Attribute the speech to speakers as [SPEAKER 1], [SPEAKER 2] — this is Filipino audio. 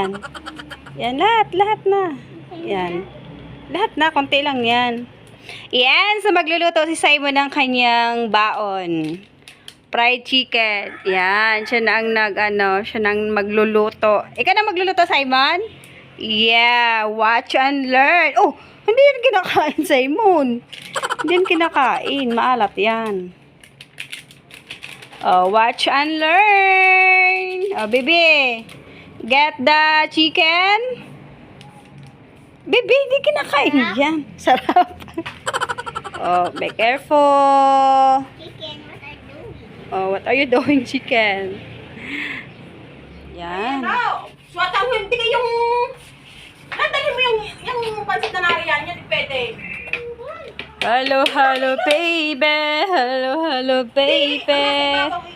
[SPEAKER 1] Yan. Yan, lahat na. Yan. Lahat na, konti lang yan. Yan, so magluluto si Simon ng kanyang baon. Fried chicken. Yan, siya na ang siya na ang magluluto. Ikaw na magluluto, Simon? Yeah, watch and learn. Oh, hindi yan kinakain, Simon. Hindi yan kinakain. Maalat yan. Oh, watch and learn. Oh, baby. Get the chicken. Baby, hindi kinakain yan. Sarap. Oh, be careful.
[SPEAKER 2] Chicken, what are you doing?
[SPEAKER 1] Oh, what are you doing, chicken? Yan.
[SPEAKER 3] Ano? Swatan mo, hindi yung... Nandali mo yung pansit na nariyan, yan, pwede.
[SPEAKER 1] Hello, hello, baby. Hello, hello, baby.
[SPEAKER 3] Ano,